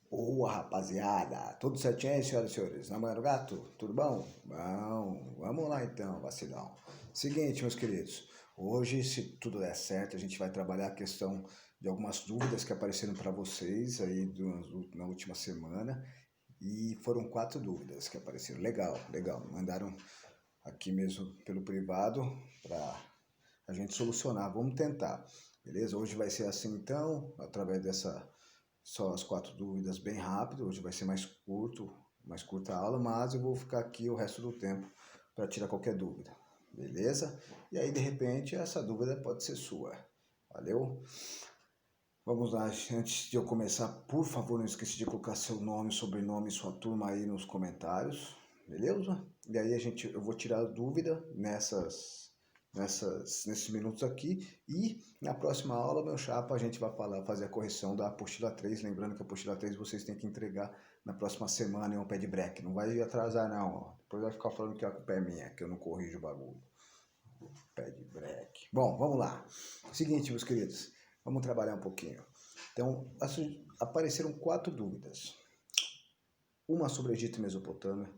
Boa, rapaziada! Tudo certinho aí, senhoras e senhores? Namorando gato? Tudo bom? Bom, vamos lá então, vacilão. Seguinte, meus queridos, hoje, se tudo der certo, a gente vai trabalhar a questão de algumas dúvidas que apareceram para vocês aí na última semana. E foram 4 dúvidas que apareceram. Legal, legal. Mandaram aqui mesmo pelo privado para a gente solucionar. Vamos tentar, beleza? Hoje vai ser assim então, através dessa só as 4 dúvidas bem rápido. Hoje vai ser mais curta a aula, mas eu vou ficar aqui o resto do tempo para tirar qualquer dúvida, beleza? E aí de repente essa dúvida pode ser sua. Valeu? Vamos lá, antes de eu começar, por favor, não esqueça de colocar seu nome, sobrenome e sua turma aí nos comentários, beleza? E aí eu vou tirar a dúvida nesses minutos aqui, e na próxima aula, meu chapa, a gente vai fazer a correção da apostila 3, lembrando que a apostila 3 vocês têm que entregar na próxima semana em um pé de break, não vai atrasar não, ó. Depois vai ficar falando que a culpa é minha, que eu não corrijo o bagulho. Pé de break. Bom, vamos lá. Seguinte, meus queridos, vamos trabalhar um pouquinho. Então, apareceram 4 dúvidas. Uma sobre o Egito e Mesopotâmia,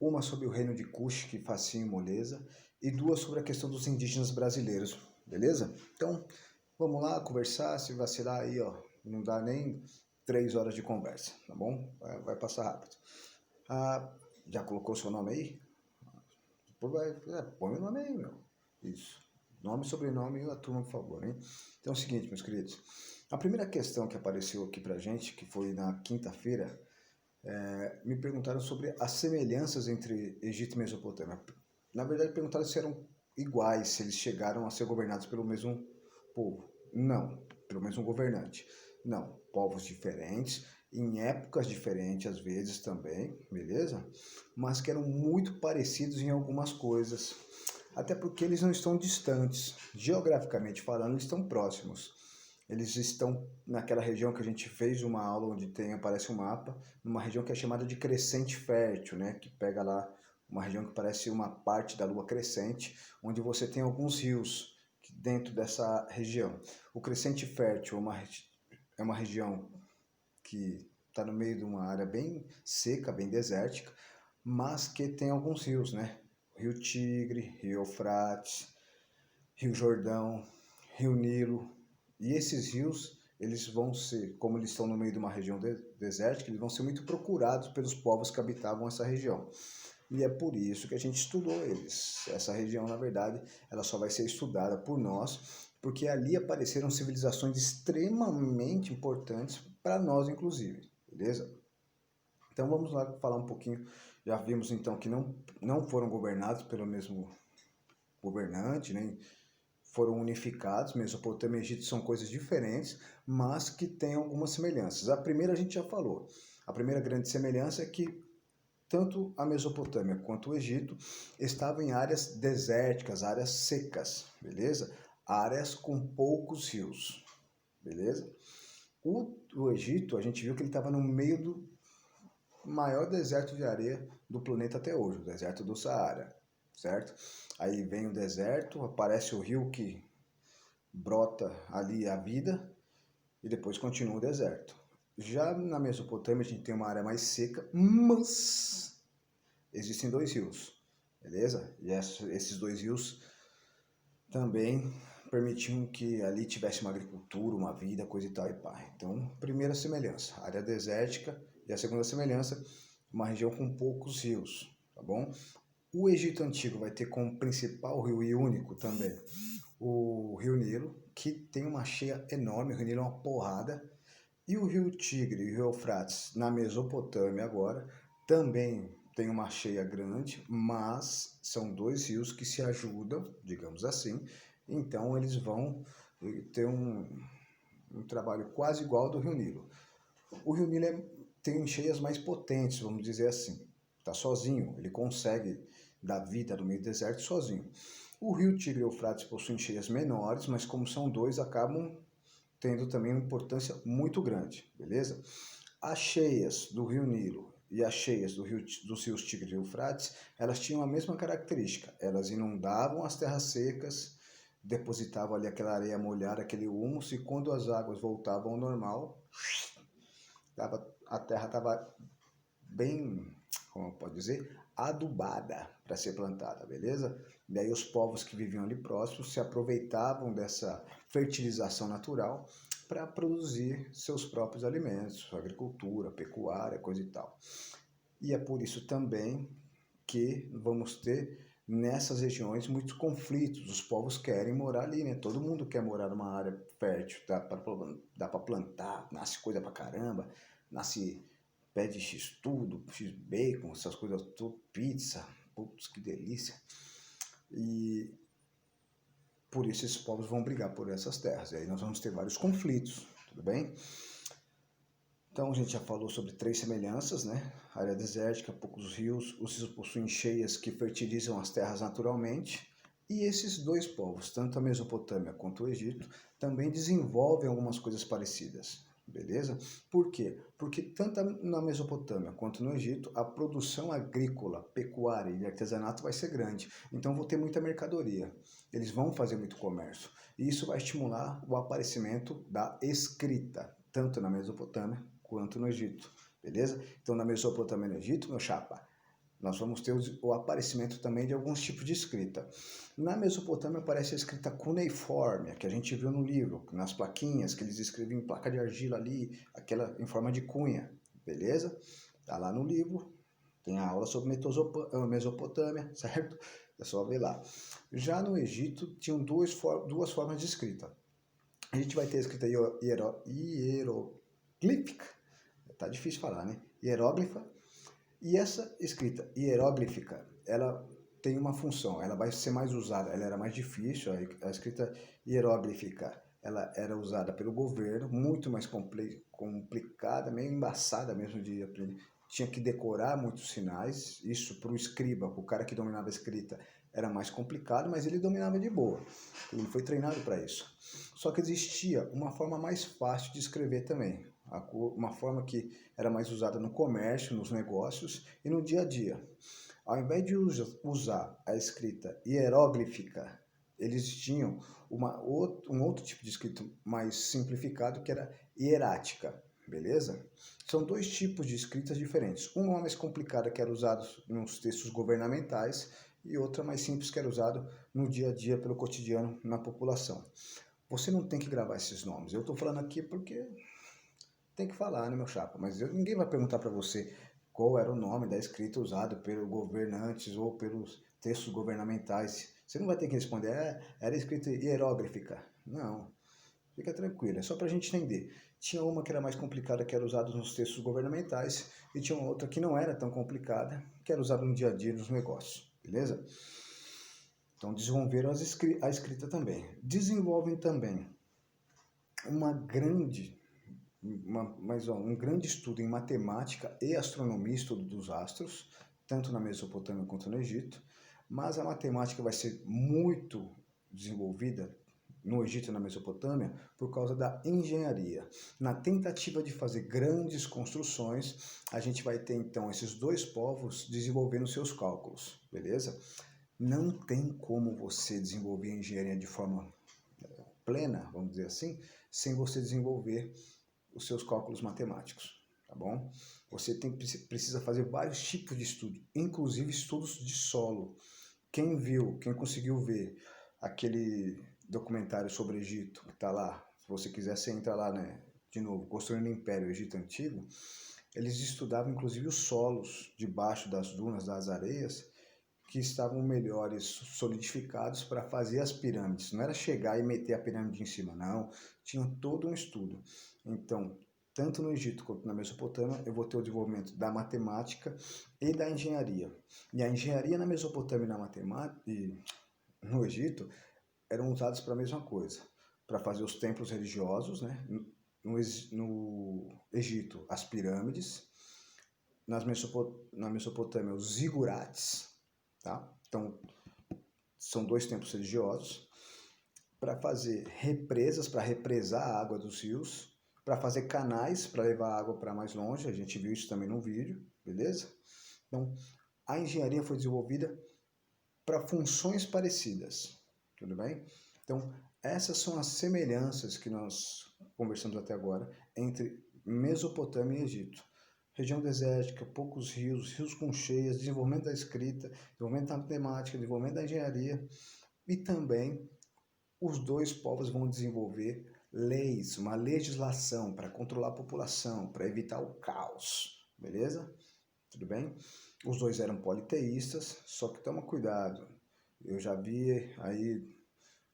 uma sobre o reino de Cush, que facinho e moleza, e 2 sobre a questão dos indígenas brasileiros, beleza? Então, vamos lá conversar, se vacilar aí, ó, não dá nem 3 horas de conversa, tá bom? Vai passar rápido. Já colocou seu nome aí? Põe o nome aí, meu. Isso. Nome, sobrenome e a turma, por favor, hein? Então é o seguinte, meus queridos. A primeira questão que apareceu aqui pra gente, que foi na quinta-feira, me perguntaram sobre as semelhanças entre Egito e Mesopotâmia. Na verdade, perguntaram se eram iguais, se eles chegaram a ser governados pelo mesmo povo. Não, pelo mesmo governante. Não, povos diferentes, em épocas diferentes às vezes também, beleza? Mas que eram muito parecidos em algumas coisas. Até porque eles não estão distantes. Geograficamente falando, eles estão próximos. Eles estão naquela região que a gente fez uma aula onde aparece um mapa, numa região que é chamada de crescente fértil, né? Que pega lá uma região que parece uma parte da lua crescente, onde você tem alguns rios dentro dessa região. O crescente fértil é uma região que está no meio de uma área bem seca, bem desértica, mas que tem alguns rios, né? Rio Tigre, Rio Eufrates, Rio Jordão, Rio Nilo. E esses rios, eles vão ser, como eles estão no meio de uma região desértica, eles vão ser muito procurados pelos povos que habitavam essa região. E é por isso que a gente estudou eles. Essa região, na verdade, ela só vai ser estudada por nós, porque ali apareceram civilizações extremamente importantes para nós, inclusive, beleza? Então vamos lá falar um pouquinho. Já vimos então que não foram governados pelo mesmo governante, nem foram unificados. Mesopotâmia e Egito são coisas diferentes, mas que têm algumas semelhanças. A primeira a gente já falou. A primeira grande semelhança é que tanto a Mesopotâmia quanto o Egito estavam em áreas desérticas, áreas secas, beleza? Áreas com poucos rios, beleza? O Egito, a gente viu que ele estava no meio do maior deserto de areia do planeta até hoje, o deserto do Saara, certo? Aí vem o deserto, aparece o rio que brota ali a vida e depois continua o deserto. Já na Mesopotâmia a gente tem uma área mais seca, mas existem 2 rios, beleza? E esses 2 rios também permitiam que ali tivesse uma agricultura, uma vida, coisa e tal e pá. Então, primeira semelhança, área desértica, e a segunda semelhança, uma região com poucos rios, tá bom? O Egito Antigo vai ter como principal rio e único também o Rio Nilo, que tem uma cheia enorme, o Rio Nilo é uma porrada, e o Rio Tigre e o Rio Eufrates, na Mesopotâmia agora, também tem uma cheia grande, mas são 2 rios que se ajudam, digamos assim, então eles vão ter um trabalho quase igual ao do Rio Nilo. O Rio Nilo tem cheias mais potentes, vamos dizer assim, está sozinho, ele consegue dar vida no meio do deserto sozinho. O Rio Tigre e o Eufrates possuem cheias menores, mas como são 2, acabam tendo também uma importância muito grande, beleza? As cheias do Rio Nilo e as cheias dos rios Tigre e Eufrates, elas tinham a mesma característica. Elas inundavam as terras secas, depositavam ali aquela areia molhada, aquele humus, e quando as águas voltavam ao normal, a terra estava bem, como pode dizer, adubada para ser plantada, beleza? E aí os povos que viviam ali próximos se aproveitavam dessa fertilização natural para produzir seus próprios alimentos, agricultura, pecuária, coisa e tal. E é por isso também que vamos ter nessas regiões muitos conflitos. Os povos querem morar ali, né? Todo mundo quer morar numa área fértil, dá para plantar, nasce coisa pra caramba, nasce pé de x tudo, x bacon, essas coisas tudo, pizza, putz, que delícia. E por isso esses povos vão brigar por essas terras. E aí nós vamos ter vários conflitos, tudo bem? Então a gente já falou sobre 3 semelhanças, né? Área desértica, poucos rios, os rios possuem cheias que fertilizam as terras naturalmente. E esses 2 povos, tanto a Mesopotâmia quanto o Egito, também desenvolvem algumas coisas parecidas, beleza? Por quê? Porque tanto na Mesopotâmia quanto no Egito, a produção agrícola, pecuária e artesanato vai ser grande. Então vão ter muita mercadoria, eles vão fazer muito comércio. E isso vai estimular o aparecimento da escrita, tanto na Mesopotâmia quanto no Egito, beleza? Então, na Mesopotâmia e no Egito, meu chapa, nós vamos ter o aparecimento também de alguns tipos de escrita. Na Mesopotâmia aparece a escrita cuneiforme, que a gente viu no livro, nas plaquinhas, que eles escreviam em placa de argila ali, aquela em forma de cunha, beleza? Tá lá no livro, tem a aula sobre Mesopotâmia, certo? É só ver lá. Já no Egito, tinham duas formas de escrita. A gente vai ter a escrita hieroglífica, tá difícil falar, né? Hieróglifa. E essa escrita hieróglifica, ela tem uma função, ela vai ser mais usada, ela era mais difícil, a escrita hieróglifica, ela era usada pelo governo, muito mais complicada, meio embaçada mesmo de aprender. Tinha que decorar muitos sinais, isso para o escriba, para o cara que dominava a escrita, era mais complicado, mas ele dominava de boa, ele foi treinado para isso. Só que existia uma forma mais fácil de escrever também, uma forma que era mais usada no comércio, nos negócios e no dia a dia. Ao invés de usar a escrita hieróglifica, eles tinham um outro tipo de escrita mais simplificado, que era hierática, beleza? São 2 tipos de escritas diferentes. Uma mais complicada, que era usada nos textos governamentais, e outra mais simples, que era usada no dia a dia, pelo cotidiano, na população. Você não tem que gravar esses nomes. Eu estou falando aqui porque tem que falar, né, meu chapa? Mas ninguém vai perguntar para você qual era o nome da escrita usado pelos governantes ou pelos textos governamentais. Você não vai ter que responder, era escrita hieróglifica. Não, fica tranquilo, é só para a gente entender. Tinha uma que era mais complicada, que era usada nos textos governamentais, e tinha outra que não era tão complicada, que era usada no dia a dia nos negócios, beleza? Então desenvolveram a escrita também. Desenvolvem também um grande estudo em matemática e astronomia, estudo dos astros, tanto na Mesopotâmia quanto no Egito, mas a matemática vai ser muito desenvolvida no Egito e na Mesopotâmia por causa da engenharia. Na tentativa de fazer grandes construções, a gente vai ter então esses 2 povos desenvolvendo seus cálculos, beleza? Não tem como você desenvolver a engenharia de forma plena, vamos dizer assim, sem você desenvolver os seus cálculos matemáticos, tá bom? Você precisa fazer vários tipos de estudo, inclusive estudos de solo. Quem conseguiu ver aquele documentário sobre o Egito, que tá lá, se você quiser, você entra lá, né? De novo, Construindo o Império, o Egito Antigo, eles estudavam inclusive os solos debaixo das dunas, das areias, que estavam melhores solidificados para fazer as pirâmides. Não era chegar e meter a pirâmide em cima, não. Tinha todo um estudo. Então, tanto no Egito quanto na Mesopotâmia, eu vou ter o desenvolvimento da matemática e da engenharia. E a engenharia na Mesopotâmia e na matemática e no Egito eram usados para a mesma coisa, para fazer os templos religiosos, né? No Egito, as pirâmides, na Mesopotâmia, os zigurates, tá? Então, são 2 templos religiosos, para fazer represas, para represar a água dos rios, para fazer canais, para levar a água para mais longe, a gente viu isso também no vídeo, beleza? Então, a engenharia foi desenvolvida para funções parecidas, tudo bem? Então, essas são as semelhanças que nós conversamos até agora entre Mesopotâmia e Egito. Região desértica, poucos rios, rios com cheias, desenvolvimento da escrita, desenvolvimento da matemática, desenvolvimento da engenharia, e também os dois povos vão desenvolver leis, uma legislação para controlar a população, para evitar o caos, beleza? Tudo bem? Os dois eram politeístas, só que toma cuidado. Eu já vi aí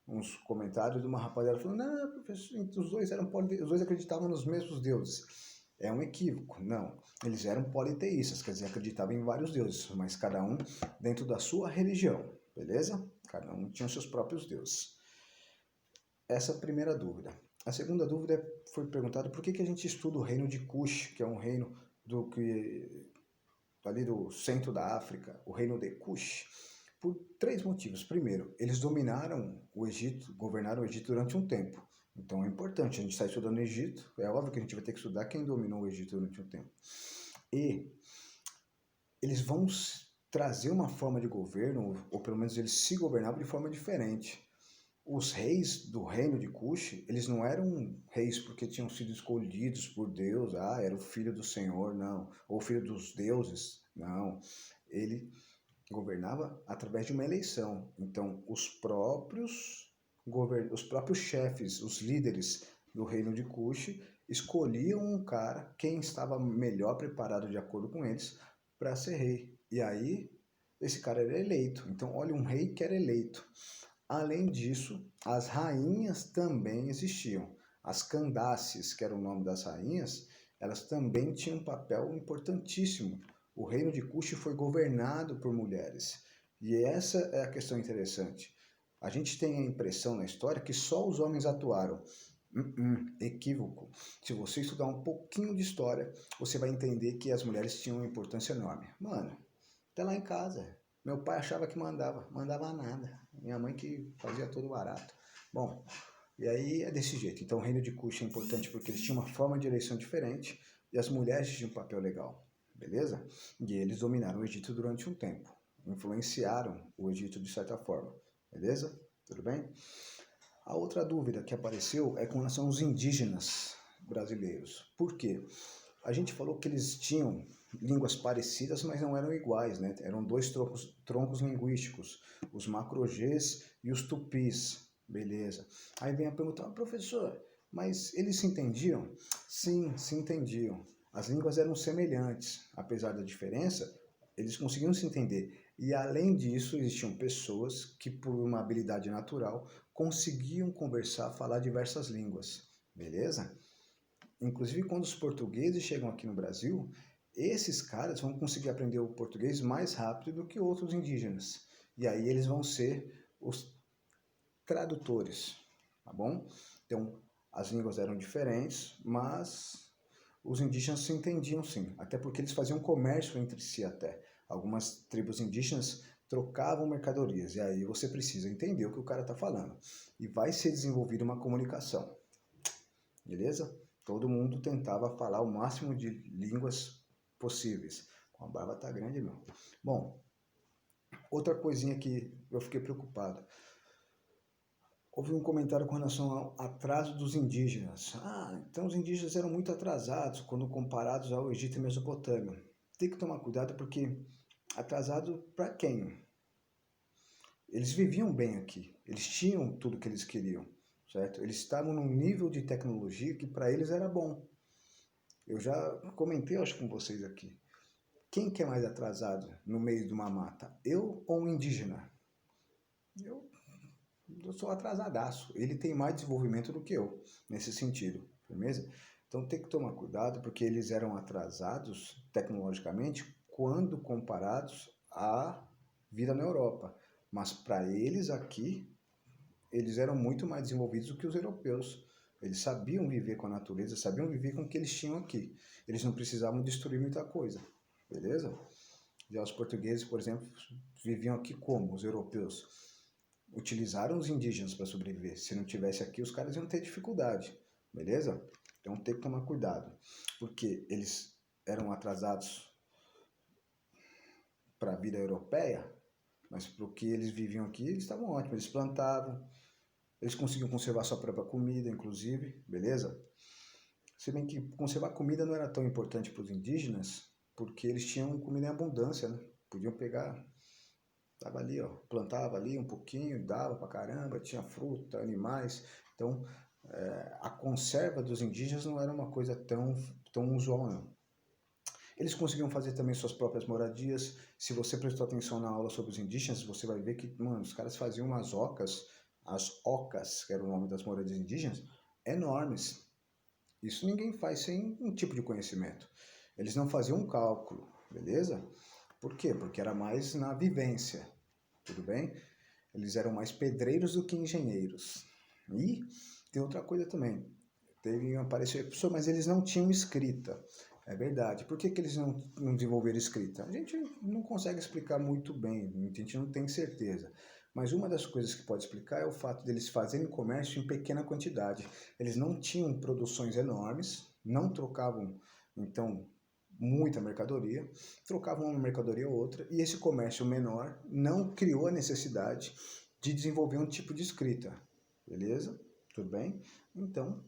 uns comentários de uma rapaziada falando, não, professor, os dois eram os dois acreditavam nos mesmos deuses. É um equívoco, não. Eles eram politeístas, quer dizer, acreditavam em vários deuses, mas cada um dentro da sua religião, beleza? Cada um tinha os seus próprios deuses. Essa é a primeira dúvida. A segunda dúvida foi perguntada por que a gente estuda o reino de Cush, que é um reino ali do centro da África, o reino de Cush. Por 3 motivos. Primeiro, eles dominaram o Egito, governaram o Egito durante um tempo. Então é importante, a gente está estudando o Egito, é óbvio que a gente vai ter que estudar quem dominou o Egito durante um tempo. E eles vão trazer uma forma de governo, ou pelo menos eles se governavam de forma diferente. Os reis do reino de Cush, eles não eram reis porque tinham sido escolhidos por Deus, era o filho do Senhor, não, ou filho dos deuses, não. Ele governava através de uma eleição. Então, os próprios chefes, os líderes do reino de Cush, escolhiam um cara, quem estava melhor preparado de acordo com eles, para ser rei. E aí, esse cara era eleito. Então, olha, um rei que era eleito. Além disso, as rainhas também existiam. As Candaces, que era o nome das rainhas, elas também tinham um papel importantíssimo. O reino de Cush foi governado por mulheres. E essa é a questão interessante. A gente tem a impressão na história que só os homens atuaram. Equívoco. Se você estudar um pouquinho de história, você vai entender que as mulheres tinham uma importância enorme. Mano, até lá em casa, meu pai achava que mandava nada. Minha mãe que fazia tudo barato. Bom, e aí é desse jeito. Então o reino de Cush é importante porque eles tinham uma forma de eleição diferente e as mulheres tinham um papel legal, beleza? E eles dominaram o Egito durante um tempo. Influenciaram o Egito de certa forma, beleza? Tudo bem? A outra dúvida que apareceu é com relação aos indígenas brasileiros. Por quê? A gente falou que eles tinham línguas parecidas, mas não eram iguais, né? Eram 2 troncos linguísticos, os macro-Gs e os tupis, beleza. Aí vem a pergunta, professor, mas eles se entendiam? Sim, se entendiam. As línguas eram semelhantes, apesar da diferença, eles conseguiam se entender. E além disso, existiam pessoas que, por uma habilidade natural, conseguiam conversar, falar diversas línguas, beleza? Inclusive, quando os portugueses chegam aqui no Brasil, esses caras vão conseguir aprender o português mais rápido do que outros indígenas. E aí eles vão ser os tradutores, tá bom? Então, as línguas eram diferentes, mas os indígenas se entendiam sim, até porque eles faziam comércio entre si até. Algumas tribos indígenas trocavam mercadorias, e aí você precisa entender o que o cara está falando. E vai ser desenvolvida uma comunicação, beleza? Todo mundo tentava falar o máximo de línguas possíveis. A barba tá grande, meu. Bom, outra coisinha que eu fiquei preocupado. Houve um comentário com relação ao atraso dos indígenas. Então os indígenas eram muito atrasados quando comparados ao Egito e Mesopotâmia. Tem que tomar cuidado porque atrasado para quem? Eles viviam bem aqui. Eles tinham tudo que eles queriam. Certo? Eles estavam num nível de tecnologia que para eles era bom. Eu já comentei, acho, com vocês aqui. Quem que é mais atrasado no meio de uma mata? Eu ou um indígena? Eu sou atrasadaço. Ele tem mais desenvolvimento do que eu, nesse sentido. Firmeza? Então tem que tomar cuidado, porque eles eram atrasados tecnologicamente quando comparados à vida na Europa. Mas para eles aqui, eles eram muito mais desenvolvidos do que os europeus. Eles sabiam viver com a natureza, sabiam viver com o que eles tinham aqui. Eles não precisavam destruir muita coisa, beleza? Já os portugueses, por exemplo, viviam aqui como? Os europeus utilizaram os indígenas para sobreviver. Se não tivesse aqui, os caras iam ter dificuldade, beleza? Então tem que tomar cuidado, porque eles eram atrasados para a vida europeia, mas para o que eles viviam aqui, eles estavam ótimos. Eles plantavam, eles conseguiam conservar sua própria comida, inclusive, beleza? Se bem que conservar comida não era tão importante para os indígenas, porque eles tinham comida em abundância, né? Podiam pegar, tava ali, ó, plantava ali um pouquinho, dava pra caramba, tinha fruta, animais. Então, a conserva dos indígenas não era uma coisa tão usual, não. Eles conseguiam fazer também suas próprias moradias. Se você prestou atenção na aula sobre os indígenas, você vai ver que, mano, os caras faziam umas ocas, as ocas, que era o nome das moradias indígenas, enormes. Isso ninguém faz sem um tipo de conhecimento. Eles não faziam um cálculo, beleza? Por quê? Porque era mais na vivência, tudo bem? Eles eram mais pedreiros do que engenheiros. E tem outra coisa também. Teve apareceu, professor, mas eles não tinham escrita. É verdade. Por que eles não desenvolveram escrita? A gente não consegue explicar muito bem, a gente não tem certeza. Mas uma das coisas que pode explicar é o fato deles fazerem comércio em pequena quantidade. Eles não tinham produções enormes, não trocavam, então, muita mercadoria, trocavam uma mercadoria ou outra, e esse comércio menor não criou a necessidade de desenvolver um tipo de escrita. Beleza? Tudo bem? Então,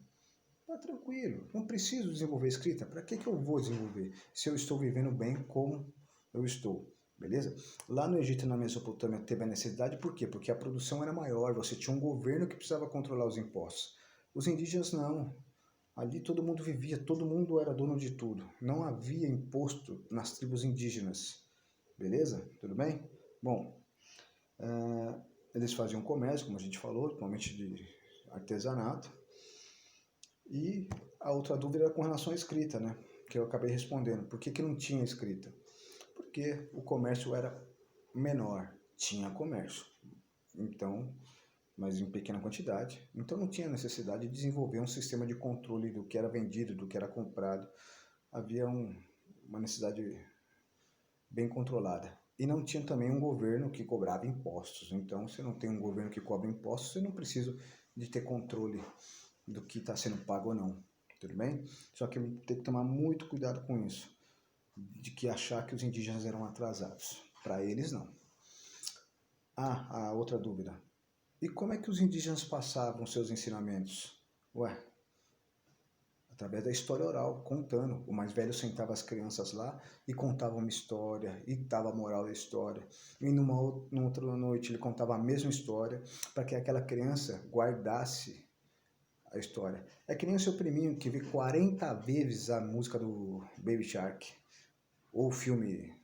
tá tranquilo, não preciso desenvolver escrita. Para que eu vou desenvolver se eu estou vivendo bem como eu estou? Beleza? Lá no Egito e na Mesopotâmia teve a necessidade, por quê? Porque a produção era maior, você tinha um governo que precisava controlar os impostos. Os indígenas não. Ali todo mundo vivia, todo mundo era dono de tudo. Não havia imposto nas tribos indígenas. Beleza? Tudo bem? Bom, eles faziam comércio, como a gente falou, principalmente de artesanato. E a outra dúvida era com relação à escrita, né? Que eu acabei respondendo. Por que não tinha escrita? Porque o comércio era menor. Tinha comércio. Então, mas em pequena quantidade. Então não tinha necessidade de desenvolver um sistema de controle do que era vendido, do que era comprado. Havia uma necessidade bem controlada. E não tinha também um governo que cobrava impostos. Então, se não tem um governo que cobra impostos, você não precisa de ter controle do que está sendo pago ou não. Tudo bem? Só que tem que tomar muito cuidado com isso. De que achar que os indígenas eram atrasados. Para eles, não. A outra dúvida. E como é que os indígenas passavam seus ensinamentos? Ué, através da história oral, contando. O mais velho sentava as crianças lá e contava uma história, e dava a moral da história. E numa outra noite ele contava a mesma história para que aquela criança guardasse a história. É que nem o seu priminho que vê 40 vezes a música do Baby Shark, ou o filme,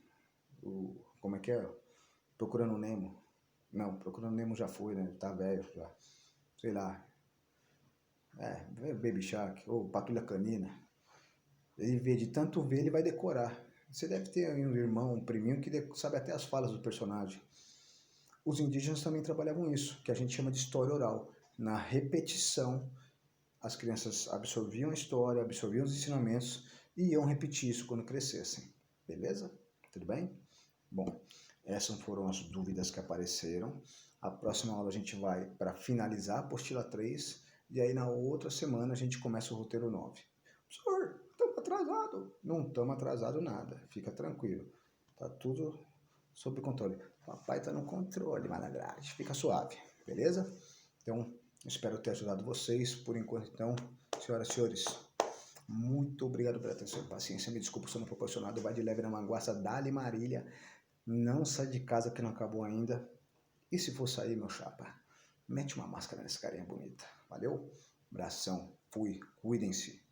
como é que é? Procurando Nemo. Não, Procurando Nemo já foi, né? Tá velho já. Sei lá. Baby Shark, ou Patrulha Canina. Ele vê, de tanto ver, ele vai decorar. Você deve ter aí um irmão, um priminho que sabe até as falas do personagem. Os indígenas também trabalhavam isso, que a gente chama de história oral. Na repetição, as crianças absorviam a história, absorviam os ensinamentos e iam repetir isso quando crescessem. Beleza? Tudo bem? Bom, essas foram as dúvidas que apareceram. A próxima aula a gente vai para finalizar a apostila 3 e aí na outra semana a gente começa o roteiro 9. Professor, estamos atrasados. Não estamos atrasados nada, fica tranquilo. Tá tudo sob controle. Papai está no controle, Malagrade. Fica suave, beleza? Então, espero ter ajudado vocês. Por enquanto, então, senhoras e senhores, muito obrigado pela atenção e paciência. Me desculpe se eu não proporcionado. Vai de leve na manguaça, dá-lhe Marília. Não sai de casa que não acabou ainda. E se for sair, meu chapa, mete uma máscara nessa carinha bonita. Valeu? Abração. Fui. Cuidem-se.